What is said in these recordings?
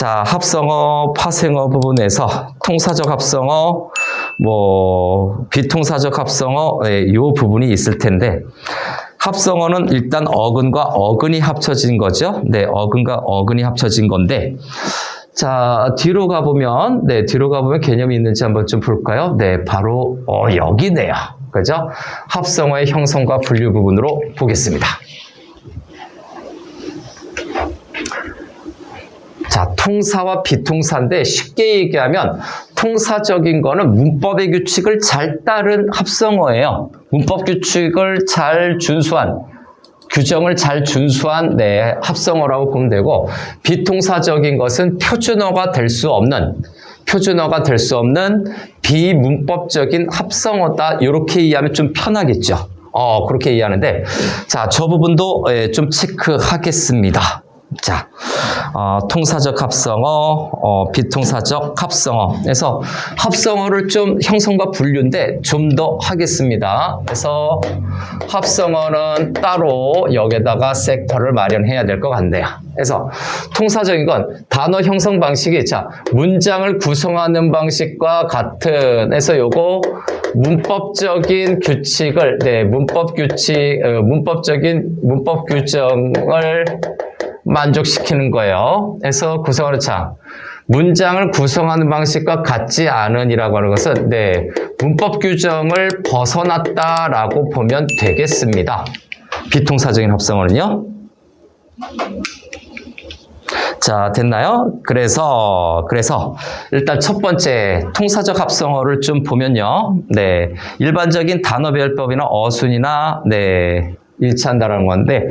자, 합성어, 파생어 부분에서 통사적 합성어, 비통사적 합성어, 이 부분이 있을 텐데, 합성어는 일단 어근과 어근이 합쳐진 거죠. 네, 어근과 어근이 합쳐진 건데, 자, 뒤로 가보면 개념이 있는지 한번 좀 볼까요? 네, 바로, 여기네요. 그죠? 합성어의 형성과 분류 부분으로 보겠습니다. 자, 통사와 비통사인데 쉽게 얘기하면 통사적인 거는 문법의 규칙을 잘 따른 합성어예요. 문법 규칙을 잘 준수한, 규정을 잘 준수한 합성어라고 보면 되고, 비통사적인 것은 표준어가 될 수 없는 비문법적인 합성어다. 이렇게 이해하면 좀 편하겠죠. 그렇게 이해하는데, 자, 저 부분도 좀 체크하겠습니다. 자, 통사적 합성어, 비통사적 합성어. 그래서 합성어를 좀 형성과 분류인데 좀 더 하겠습니다. 그래서 합성어는 따로 여기다가 섹터를 마련해야 될 것 같네요. 그래서 통사적인 건 단어 형성 방식이, 자, 문장을 구성하는 방식과 같은, 그래서 요거 문법적인 규칙을, 문법 규정을 만족시키는 거예요. 그래서 구성하는 장. 문장을 구성하는 방식과 같지 않은이라고 하는 것은, 문법 규정을 벗어났다라고 보면 되겠습니다. 비통사적인 합성어는요. 자, 됐나요? 그래서 일단 첫 번째 통사적 합성어를 좀 보면요. 일반적인 단어별법이나 어순이나 일치한다라는 건데,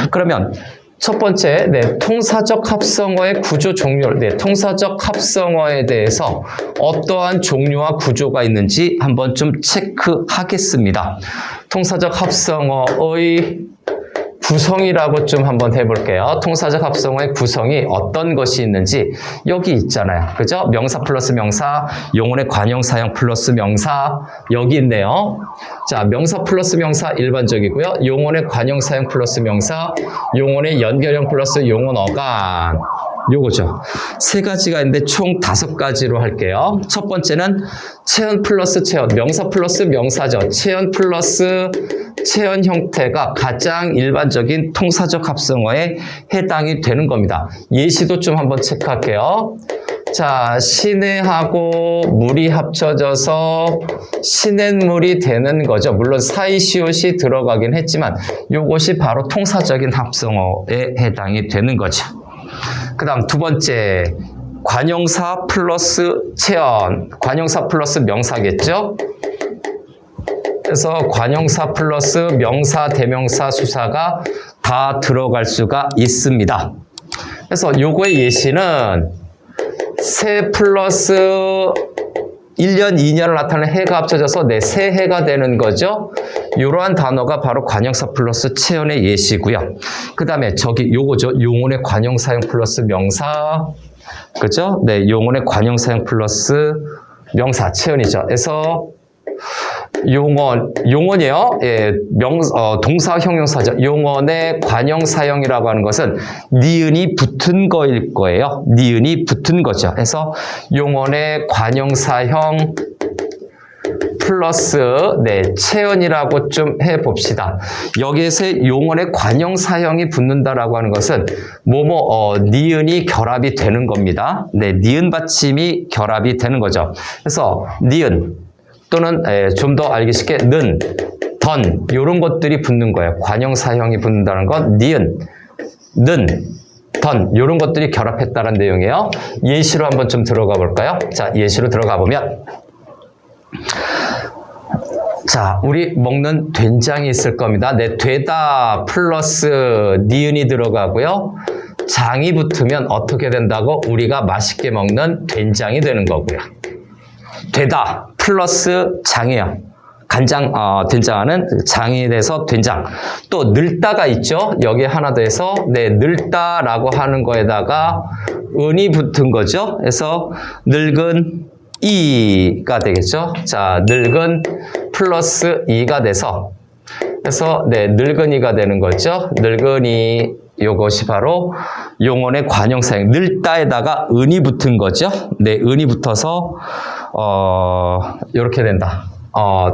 그러면 첫 번째, 통사적 합성어의 구조 종류, 통사적 합성어에 대해서 어떠한 종류와 구조가 있는지 한번 좀 체크하겠습니다. 통사적 합성어의 구성이라고 좀 한번 해볼게요. 통사적 합성어의 구성이 어떤 것이 있는지 여기 있잖아요. 그죠? 명사 플러스 명사, 용언의 관형사형 플러스 명사, 여기 있네요. 자, 명사 플러스 명사 일반적이고요. 용언의 관형사형 플러스 명사, 용언의 연결형 플러스 용언 어간. 요거죠. 세 가지가 있는데 총 5가지로 할게요. 첫 번째는 체언 플러스 체언, 명사 플러스 명사죠. 체언 플러스 체언 형태가 가장 일반적인 통사적 합성어에 해당이 되는 겁니다. 예시도 좀 한번 체크할게요. 자, 시내하고 물이 합쳐져서 시냇물이 되는 거죠. 물론 사이시옷이 들어가긴 했지만 요것이 바로 통사적인 합성어에 해당이 되는 거죠. 그 다음 두 번째, 관형사 플러스 체언, 관형사 플러스 명사겠죠? 그래서 관형사 플러스 명사, 대명사, 수사가 다 들어갈 수가 있습니다. 그래서 요거의 예시는 새 플러스 1년, 2년을 나타내는 해가 합쳐져서 새해가 되는 거죠. 이러한 단어가 바로 관형사 플러스 체언의 예시고요. 그 다음에 요거죠. 용언의 관형사형 플러스 명사. 그죠? 용언의 관형사형 플러스 명사, 체언이죠. 그래서 용언이에요. 동사 형용사죠. 용언의 관형사형이라고 하는 것은 니은이 붙은 거일 거예요. 니은이 붙은 거죠. 그래서 용언의 관형사형 플러스 체언이라고 좀 해봅시다. 여기에서 용언의 관형사형이 붙는다라고 하는 것은 니은이 결합이 되는 겁니다. 니은 받침이 결합이 되는 거죠. 그래서 니은 또는 좀 더 알기 쉽게 는, 던 이런 것들이 붙는 거예요. 관형사형이 붙는다는 건 니은, 는, 던 이런 것들이 결합했다는 내용이에요. 예시로 한번 좀 들어가 볼까요? 자, 예시로 들어가 보면, 자, 우리 먹는 된장이 있을 겁니다. 되다 플러스 니은이 들어가고요. 장이 붙으면 어떻게 된다고? 우리가 맛있게 먹는 된장이 되는 거고요. 되다 플러스 장이에요. 간장, 된장하는 장이 돼서 된장. 또 늘다가 있죠. 여기 하나 더 해서 늘다라고 하는 거에다가 은이 붙은 거죠. 그래서 늙은 이가 되겠죠. 자, 늙은 플러스 이가 돼서 그래서 늙은이가 되는 거죠. 늙은이 요것이 바로 용언의 관형사형. 늘다에다가 은이 붙은 거죠. 네, 은이 붙어서 이렇게 된다.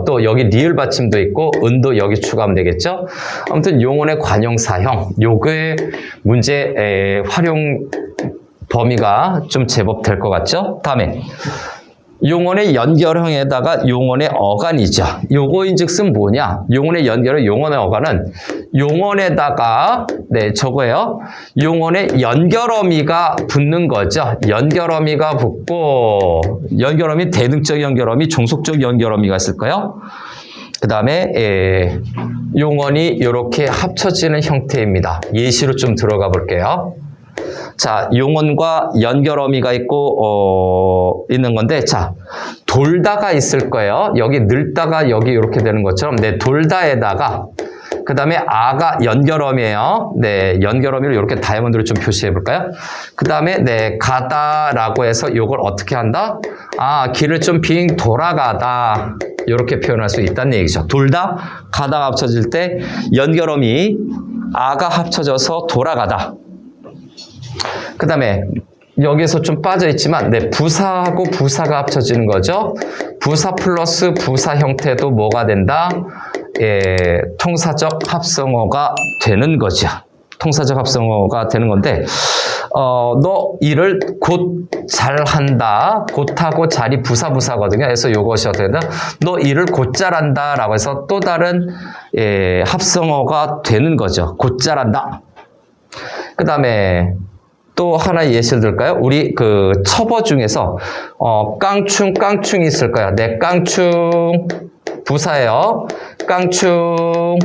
또 여기 리을 받침도 있고 은도 여기 추가하면 되겠죠. 아무튼 용언의 관형사형. 요거의 문제 활용 범위가 좀 제법 될 것 같죠. 다음에 용언의 연결형에다가 용언의 어간이죠. 요거인즉슨 뭐냐? 용언의 연결형, 용언의 어간은 용언에다가 저거예요. 용언의 연결어미가 붙는 거죠. 연결어미가 붙고 연결어미 대등적 연결어미, 종속적 연결어미가 있을까요? 그 다음에 용언이 이렇게 합쳐지는 형태입니다. 예시로 좀 들어가 볼게요. 자, 용언과 연결어미가 있고 있는 건데, 자, 돌다가 있을 거예요. 여기 늘다가 여기 이렇게 되는 것처럼, 돌다에다가 그 다음에 아가 연결어미예요. 연결어미를 이렇게 다이아몬드로 좀 표시해 볼까요? 그 다음에 가다라고 해서 이걸 어떻게 한다? 길을 좀 빙 돌아가다 이렇게 표현할 수 있다는 얘기죠. 돌다, 가다가 합쳐질 때 연결어미 아가 합쳐져서 돌아가다. 그 다음에 여기서 좀 빠져 있지만 부사하고 부사가 합쳐지는 거죠. 부사 플러스 부사 형태도 뭐가 된다? 통사적 합성어가 되는 거죠. 통사적 합성어가 되는 건데 너 일을 곧 잘한다. 곧하고 잘이 부사거든요. 그래서 이것이 어떻게 된다? 너 일을 곧 잘한다 라고 해서 또 다른 합성어가 되는 거죠. 곧 잘한다. 그 다음에 또 하나 예시를 들까요? 우리 그 첩어 중에서 깡충이 있을 거야. 깡충 부사예요. 깡충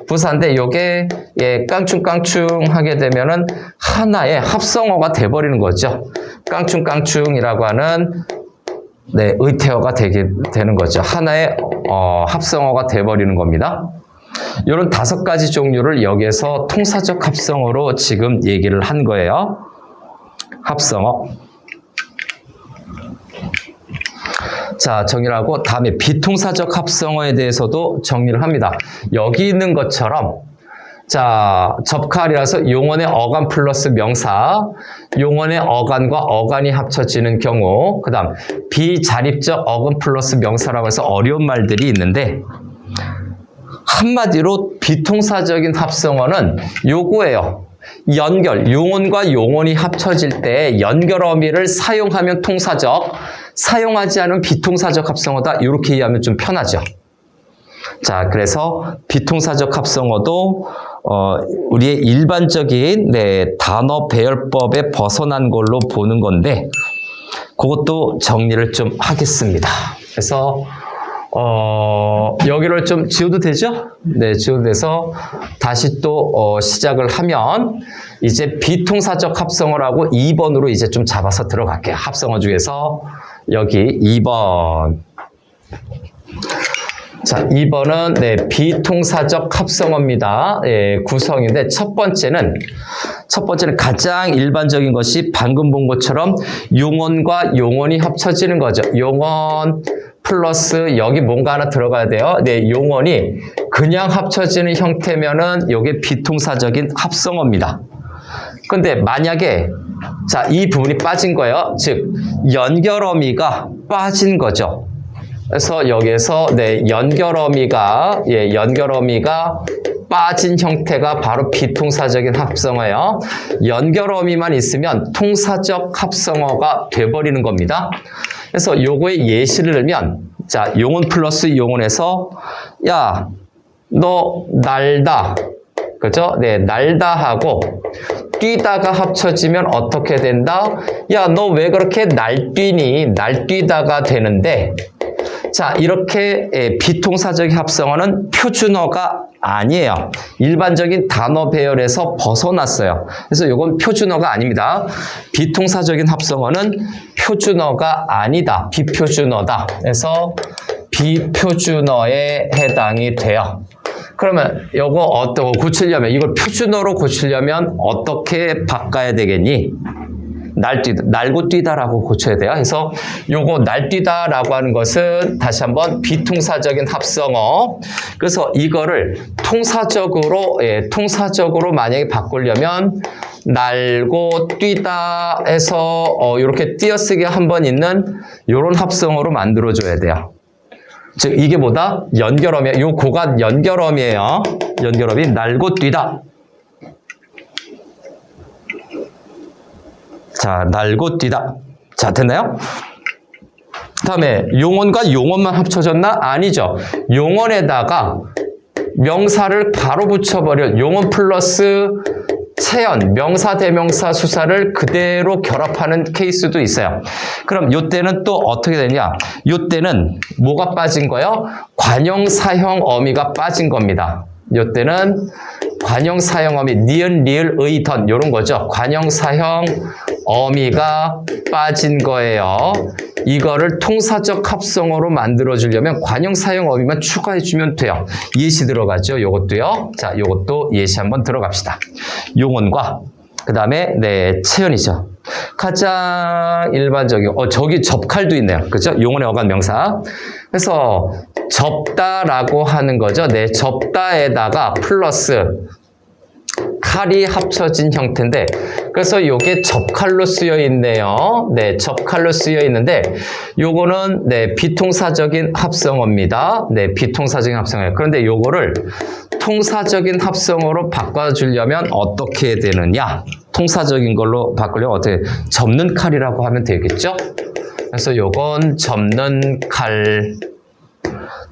부사인데 요게 깡충 하게 되면은 하나의 합성어가 돼 버리는 거죠. 깡충이라고 하는 의태어가 되는 거죠. 하나의 합성어가 돼 버리는 겁니다. 이런 5가지 종류를 여기에서 통사적 합성어로 지금 얘기를 한 거예요. 합성어. 자, 정리를 하고 다음에 비통사적 합성어에 대해서도 정리를 합니다. 여기 있는 것처럼 자, 접칼이라서 용언의 어간 플러스 명사, 용언의 어간과 어간이 합쳐지는 경우, 그 다음 비자립적 어근 플러스 명사라고 해서 어려운 말들이 있는데 한마디로 비통사적인 합성어는 요거예요. 연결, 용언과 용언이 합쳐질 때 연결어미를 사용하면 통사적, 사용하지 않으면 비통사적 합성어다. 이렇게 이해하면 좀 편하죠. 자, 그래서 비통사적 합성어도 우리의 일반적인 단어 배열법에 벗어난 걸로 보는 건데 그것도 정리를 좀 하겠습니다. 그래서 여기를 좀 지워도 되죠? 네, 지워도 돼서 다시 또 시작을 하면 이제 비통사적 합성어라고 2번으로 이제 좀 잡아서 들어갈게요. 합성어 중에서 여기 2번. 자, 2번은 비통사적 합성어입니다. 구성인데 첫 번째는 가장 일반적인 것이 방금 본 것처럼 용언과 용언이 합쳐지는 거죠. 용언 플러스 여기 뭔가 하나 들어가야 돼요. 용언이 그냥 합쳐지는 형태면은 이게 비통사적인 합성어입니다. 근데 만약에 자, 이 부분이 빠진 거예요. 즉 연결어미가 빠진 거죠. 그래서 여기에서 연결어미가 빠진 형태가 바로 비통사적인 합성어예요. 연결어미만 있으면 통사적 합성어가 돼버리는 겁니다. 그래서 요거의 예시를 들면 자, 용언 플러스 용언에서 야, 너 날다. 그죠? 날다 하고 뛰다가 합쳐지면 어떻게 된다? 야, 너 왜 그렇게 날뛰니? 날뛰다가 되는데 자, 이렇게 비통사적 합성어는 표준어가 아니에요. 일반적인 단어 배열에서 벗어났어요. 그래서 이건 표준어가 아닙니다. 비통사적인 합성어는 표준어가 아니다. 비표준어다. 그래서 비표준어에 해당이 돼요. 그러면 이거 어떻게 고치려면 이걸 표준어로 고치려면 어떻게 바꿔야 되겠니? 날고 뛰다라고 고쳐야 돼요. 그래서 요거 날뛰다라고 하는 것은 다시 한번 비통사적인 합성어. 그래서 이거를 통사적으로 만약에 바꾸려면 날고 뛰다 해서 이렇게 띄어쓰기 한번 있는 요런 합성어로 만들어줘야 돼요. 즉 이게 뭐다? 연결어미에요. 요 고가 연결어미에요. 연결어미 날고 뛰다. 자, 날고 뛰다. 자, 됐나요? 다음에 용언과 용언만 합쳐졌나? 아니죠. 용언에다가 명사를 바로 붙여버려. 용언 플러스 체언, 명사, 대명사, 수사를 그대로 결합하는 케이스도 있어요. 그럼 요때는 또 어떻게 되냐? 요때는 뭐가 빠진 거예요? 관형사형 어미가 빠진 겁니다. 요때는 관형사형 어미, 니은, 리을, 의, 던 요런 거죠. 관형사형 어미가 빠진 거예요. 이거를 통사적 합성어로 만들어주려면 관형사형 어미만 추가해주면 돼요. 예시 들어가죠. 요것도요. 자, 요것도 예시 한번 들어갑시다. 용언과 그 다음에 체언이죠. 가장 일반적인 저기 접칼도 있네요. 그죠? 용언의 어간 명사. 그래서 접다라고 하는 거죠. 접다에다가 플러스 칼이 합쳐진 형태인데 그래서 이게 접칼로 쓰여 있네요. 접칼로 쓰여 있는데 요거는 비통사적인 합성어입니다. 비통사적인 합성어예요. 그런데 요거를 통사적인 합성어로 바꿔주려면 어떻게 해야 되느냐? 통사적인 걸로 바꾸려면 어떻게? 접는 칼이라고 하면 되겠죠? 그래서 요건 접는 칼.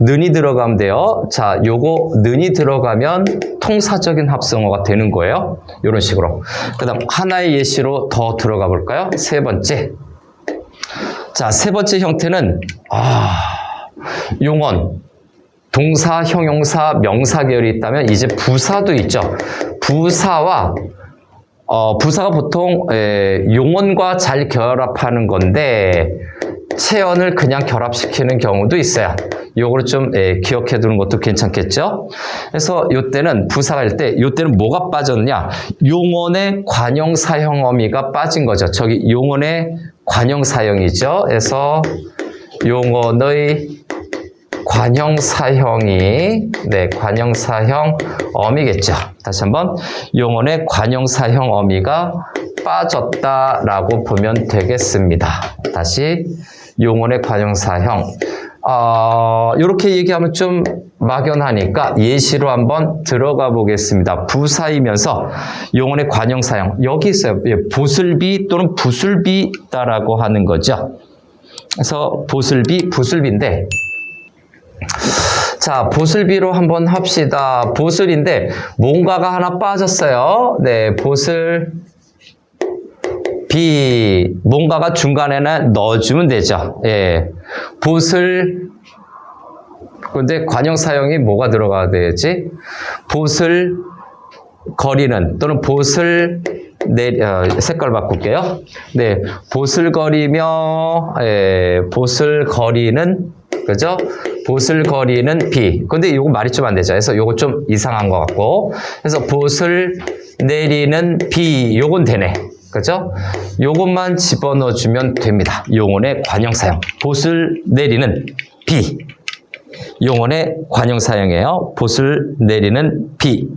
는이 들어가면 돼요. 자, 요거 는이 들어가면 통사적인 합성어가 되는 거예요. 이런 식으로. 그 다음 하나의 예시로 더 들어가 볼까요? 세 번째. 자, 세 번째 형태는 용언, 동사, 형용사, 명사 계열이 있다면 이제 부사도 있죠. 부사가 보통 용언과 잘 결합하는 건데 체언을 그냥 결합시키는 경우도 있어요. 요거를 좀 기억해 두는 것도 괜찮겠죠? 그래서 요때는 부사가 때 요때는 뭐가 빠졌냐? 용언의 관형사형 어미가 빠진 거죠. 저기 용언의 관형사형이죠. 그래서 용언의 관형사형이 관형사형 어미겠죠. 다시 한번 용언의 관형사형 어미가 빠졌다라고 보면 되겠습니다. 다시 용언의 관형사형. 이렇게 얘기하면 좀 막연하니까 예시로 한번 들어가 보겠습니다. 부사이면서 용언의 관형사형. 여기 있어요. 보슬비 또는 부술비다라고 하는 거죠. 그래서 보슬비, 부술비인데 자, 보슬비로 한번 합시다. 보슬인데 뭔가가 하나 빠졌어요. 보슬비 뭔가가 중간에는 넣어주면 되죠. 보슬 근데 관형사형이 뭐가 들어가야 되지? 보슬 거리는 또는 보슬 색깔 바꿀게요. 보슬거리며 보슬거리는 그죠? 보슬거리는 비. 근데 이거 말이 좀 안 되죠. 그래서 이거 좀 이상한 것 같고. 그래서 보슬 내리는 비. 요건 되네. 그죠? 요것만 집어넣어주면 됩니다. 용언의 관형사형. 보슬 내리는 비. 용언의 관형사형이에요. 보슬 내리는 비.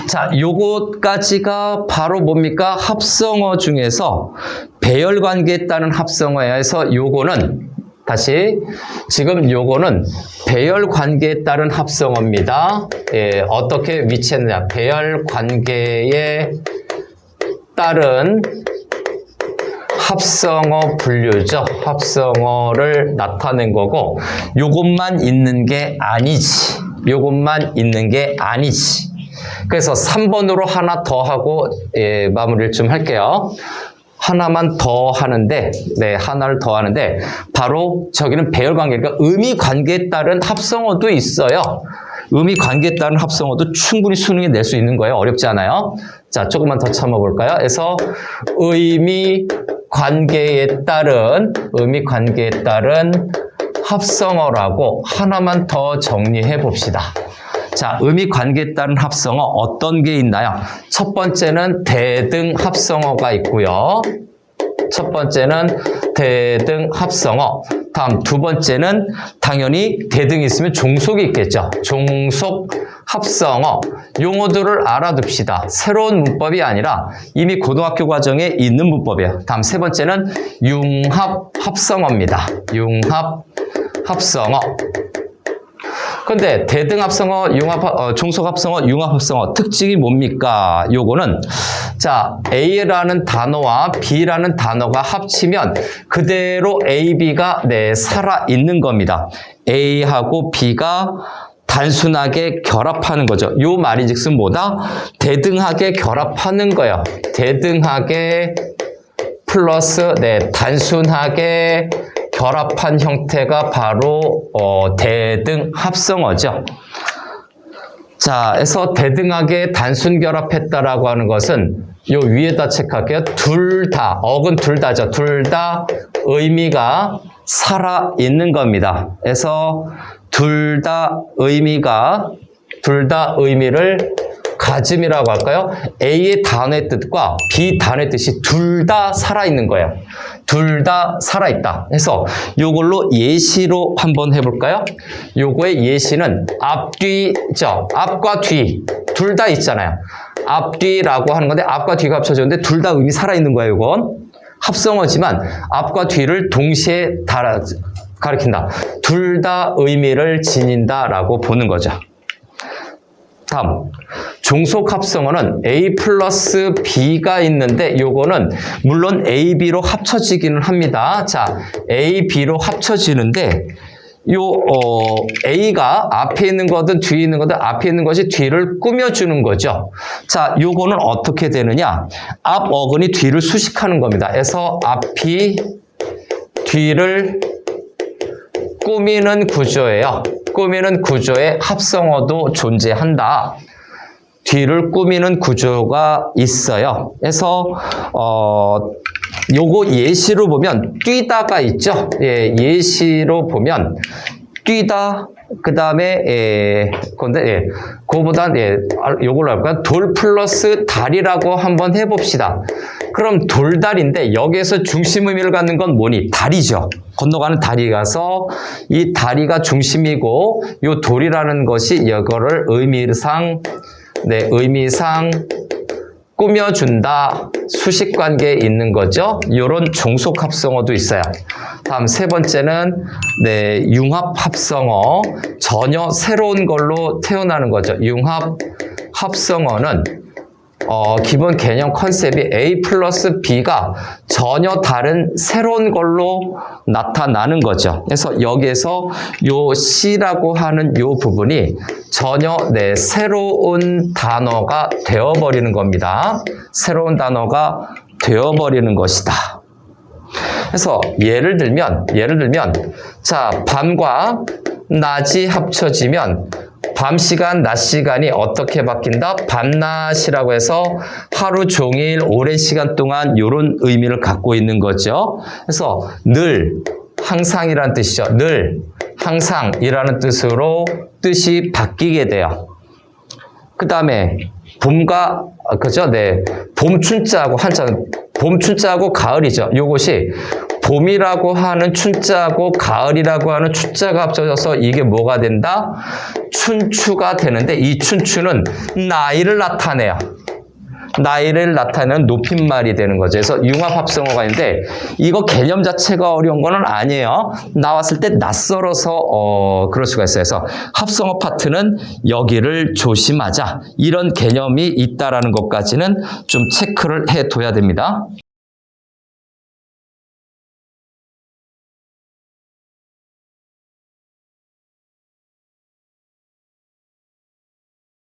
자, 요것까지가 바로 뭡니까? 합성어 중에서 배열관계에 따른 합성어예요. 해서 요거는 다시 지금 요거는 배열관계에 따른 합성어입니다. 어떻게 위치했느냐? 배열관계에 따른 합성어 분류죠. 합성어를 나타낸 거고 요것만 있는 게 아니지. 요것만 있는 게 아니지. 그래서 3번으로 하나 더 하고 마무리를 좀 할게요. 하나만 더 하는데, 하나를 더 하는데, 바로 저기는 배열관계, 그러니까 의미관계에 따른 합성어도 있어요. 의미관계에 따른 합성어도 충분히 수능에 낼 수 있는 거예요. 어렵지 않아요. 자, 조금만 더 참아볼까요? 그래서 의미관계에 따른 합성어라고 하나만 더 정리해 봅시다. 자, 의미 관계에 따른 합성어 어떤 게 있나요? 첫 번째는 대등 합성어가 있고요. 첫 번째는 대등 합성어. 다음 두 번째는 당연히 대등이 있으면 종속이 있겠죠. 종속 합성어. 용어들을 알아둡시다. 새로운 문법이 아니라 이미 고등학교 과정에 있는 문법이에요. 다음 세 번째는 융합 합성어입니다. 융합 합성어. 근데 대등 합성어, 종속 합성어, 융합 합성어 특징이 뭡니까? 요거는 자, A라는 단어와 B라는 단어가 합치면 그대로 A, B가 살아 있는 겁니다. A하고 B가 단순하게 결합하는 거죠. 요 말인즉슨 뭐다? 대등하게 결합하는 거예요. 대등하게 플러스 단순하게 결합한 형태가 바로 대등 합성어죠. 자, 그래서 대등하게 단순 결합했다라고 하는 것은 요 위에다 체크할게요. 둘 다, 어근 둘 다죠. 둘 다 의미가 살아 있는 겁니다. 그래서 둘 다 의미를 가짐이라고 할까요? A의 단어의 뜻과 B 단어의 뜻이 둘 다 살아있는 거예요. 둘 다 살아있다. 해서 요걸로 예시로 한번 해볼까요? 요거의 예시는 앞뒤죠. 앞과 뒤. 둘 다 있잖아요. 앞뒤라고 하는 건데 앞과 뒤가 합쳐졌는데 둘 다 의미 살아있는 거예요. 이건 합성어지만 앞과 뒤를 동시에 가리킨다. 둘 다 의미를 지닌다라고 보는 거죠. 다음, 종속 합성어는 A 플러스 B가 있는데 요거는 물론 A, B로 합쳐지기는 합니다. 자, A, B로 합쳐지는데 A가 앞에 있는 거든 뒤에 있는 거든 앞에 있는 것이 뒤를 꾸며주는 거죠. 자, 요거는 어떻게 되느냐? 앞 어근이 뒤를 수식하는 겁니다. 그래서 앞이 뒤를 꾸미는 구조예요. 꾸미는 구조에 합성어도 존재한다. 뒤를 꾸미는 구조가 있어요. 그래서 요거 예시로 보면 뛰다가 있죠. 예, 예시로 보면 뛰다 그다음에 건데 그거보단 요걸로 할까요? 돌 플러스 달이라고 한번 해봅시다. 그럼 돌달인데 여기에서 중심 의미를 갖는 건 뭐니? 다리죠. 건너가는 다리가서 이 다리가 중심이고 요 돌이라는 것이 이거를 의미상 꾸며준다. 수식관계에 있는 거죠. 이런 종속 합성어도 있어요. 다음 세 번째는 융합 합성어. 전혀 새로운 걸로 태어나는 거죠. 융합 합성어는 기본 개념 컨셉이 A 플러스 B가 전혀 다른 새로운 걸로 나타나는 거죠. 그래서 여기에서 요 C라고 하는 요 부분이 전혀 새로운 단어가 되어버리는 겁니다. 새로운 단어가 되어버리는 것이다. 그래서 예를 들면 자, 밤과 낮이 합쳐지면 밤 시간, 낮 시간이 어떻게 바뀐다? 밤낮이라고 해서 하루 종일 오랜 시간 동안 이런 의미를 갖고 있는 거죠. 그래서 늘, 항상이라는 뜻이죠. 늘, 항상이라는 뜻으로 뜻이 바뀌게 돼요. 그 다음에 봄과 그죠? 봄 춘자하고 한자는 봄 춘자하고 가을이죠. 요것이 봄이라고 하는 춘자하고 가을이라고 하는 추자가 합쳐져서 이게 뭐가 된다? 춘추가 되는데 이 춘추는 나이를 나타내요. 나이를 나타내는 높임말이 되는 거죠. 그래서 융합합성어가 있는데 이거 개념 자체가 어려운 거는 아니에요. 나왔을 때 낯설어서 그럴 수가 있어요. 그래서 합성어 파트는 여기를 조심하자. 이런 개념이 있다라는 것까지는 좀 체크를 해둬야 됩니다.